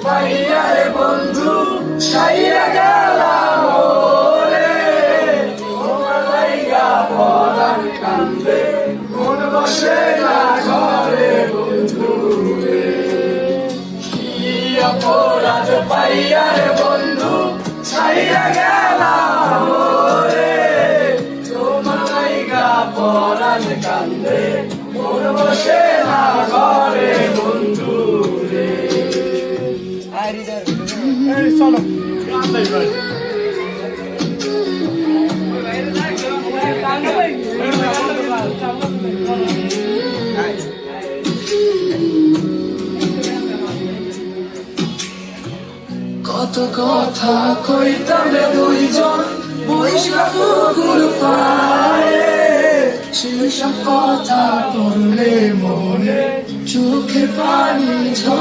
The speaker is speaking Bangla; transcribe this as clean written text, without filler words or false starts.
পাইয়ারে বন্ধু ছাইয়া গেলাম ওরে, তোমার লাইগা পরাণ কান্দে মন বসে না ঘরে বন্ধু রে। কি অপরাধ পাইয়ারে বন্ধু ছাইয়া গেলাম ওরে, তোমার লাইগা পরাণ কান্দে মন বসে না ঘরে বন্ধু রে। চলো কত কথা কইতাম রে দুইজন বৈশা পুকুর পায়ে, সেই সব কথা পড়লে মনে চোখে পানি ঝরে।